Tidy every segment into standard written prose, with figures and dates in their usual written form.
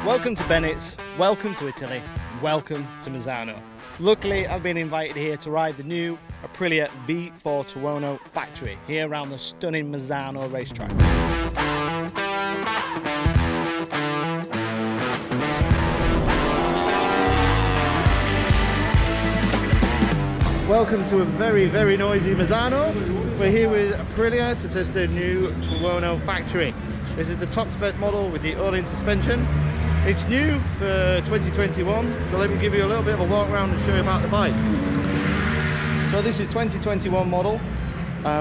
Welcome to Bennetts, welcome to Italy, welcome to Misano. Luckily, I've been invited here to ride the new Aprilia V4 Tuono factory here around the stunning Misano racetrack. Welcome to a very, very noisy Misano. We're here with Aprilia to test their new Tuono factory. This is the top spec model with the all-in suspension. It's new for 2021, so let me give you a little bit of a walk around and show you about the bike. So this is 2021 model.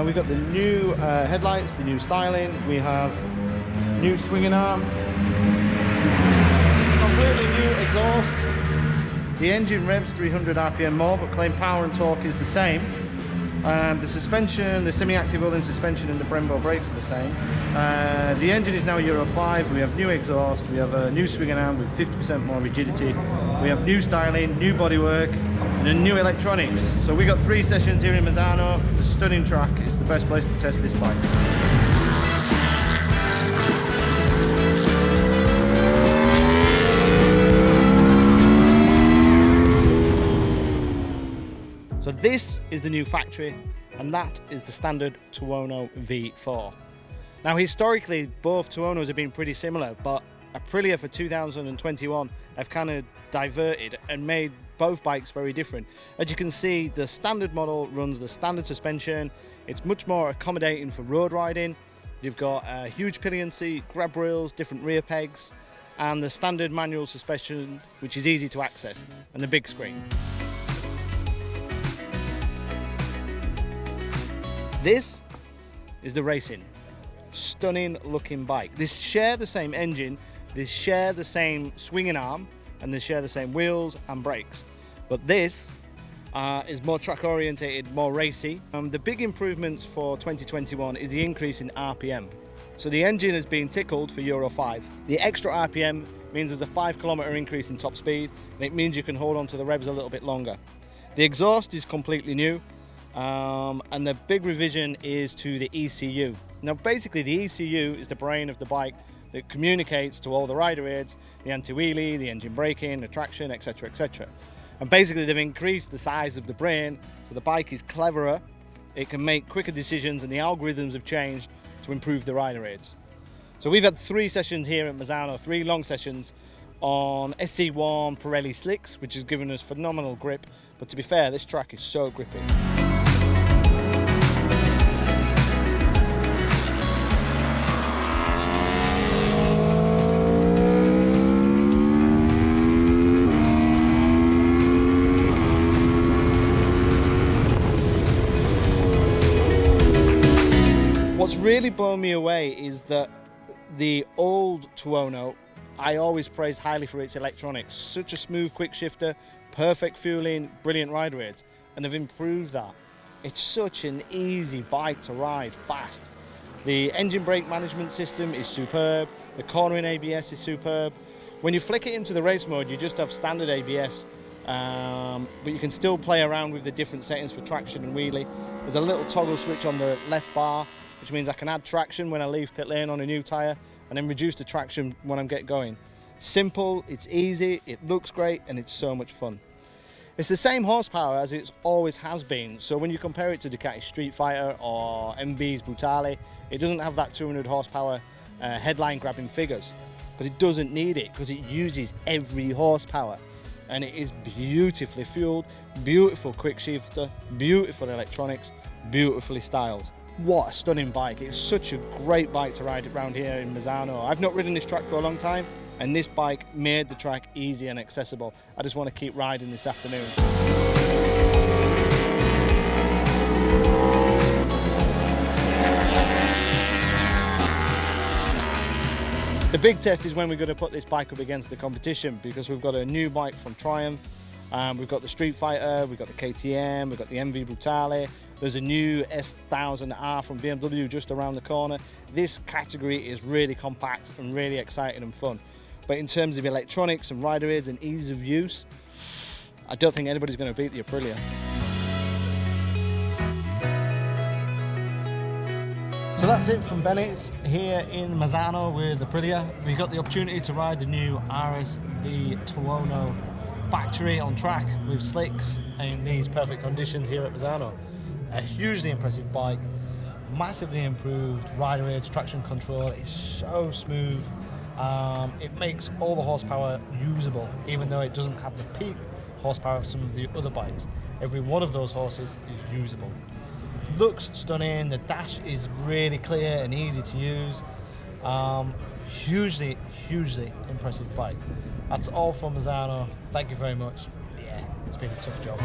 We've got the new headlights, the new styling. We have new swinging arm, completely new exhaust. The engine revs 300 RPM more, but claim power and torque is the same. The suspension, the semi-active all-in suspension and the Brembo brakes are the same. The engine is now Euro 5, we have new exhaust, we have a new swinging arm with 50% more rigidity, we have new styling, new bodywork, and new electronics. So we got 3 sessions here in Misano. It's a stunning track, it's the best place to test this bike. So this is the new factory, and that is the standard Tuono V4. Now historically, both Tuonos have been pretty similar, but Aprilia for 2021 have kind of diverted and made both bikes very different. As you can see, the standard model runs the standard suspension. It's much more accommodating for road riding. You've got a huge pillion seat, grab rails, different rear pegs, and the standard manual suspension, which is easy to access, and the big screen. This is the Racing. Stunning looking bike. They share the same engine, they share the same swinging arm, and they share the same wheels and brakes. But this is more track orientated, more racy. The big improvements for 2021 is the increase in RPM. So the engine has been tickled for Euro 5. The extra RPM means there's a 5 kilometer increase in top speed, and it means you can hold on to the revs a little bit longer. The exhaust is completely new. And the big revision is to the ECU. Now basically the ECU is the brain of the bike that communicates to all the rider aids, the anti-wheelie, the engine braking, the traction, etc, etc. And basically they've increased the size of the brain so the bike is cleverer, it can make quicker decisions, and the algorithms have changed to improve the rider aids. So we've had 3 sessions here at Misano, 3 long sessions on SC1 Pirelli slicks, which has given us phenomenal grip, but to be fair, this track is so grippy. What's really blown me away is that the old Tuono, I always praised highly for its electronics. Such a smooth quick shifter, perfect fueling, brilliant rider aids, and they've improved that. It's such an easy bike to ride fast. The engine brake management system is superb, the cornering ABS is superb. When you flick it into the race mode, you just have standard ABS, but you can still play around with the different settings for traction and wheelie. There's a little toggle switch on the left bar, which means I can add traction when I leave pit lane on a new tyre, and then reduce the traction when I get going. Simple, it's easy, it looks great, and it's so much fun. It's the same horsepower as it always has been, so when you compare it to Ducati Street Fighter or MV's Brutale, it doesn't have that 200 horsepower headline grabbing figures, but it doesn't need it because it uses every horsepower, and it is beautifully fueled, beautiful quick shifter, beautiful electronics, beautifully styled. What a stunning bike. It's such a great bike to ride around here in Misano. I've not ridden this track for a long time, and this bike made the track easy and accessible. I just want to keep riding this afternoon. The big test is when we're going to put this bike up against the competition, because we've got a new bike from Triumph, we've got the Street Fighter, we've got the KTM, we've got the MV Brutale, there's a new S1000R from BMW just around the corner. This category is really compact and really exciting and fun. But in terms of electronics and rider aids and ease of use, I don't think anybody's going to beat the Aprilia. So that's it from Bennetts here in Misano with Aprilia. We got the opportunity to ride the new RSV Tuono factory on track with slicks in these perfect conditions here at Misano. A hugely impressive bike, massively improved rider aids, traction control. It's so smooth. It makes all the horsepower usable, even though it doesn't have the peak horsepower of some of the other bikes. Every one of those horses is usable. Looks stunning, the dash is really clear and easy to use. Hugely impressive bike. That's all from Misano. Thank you very much. Yeah, it's been a tough job.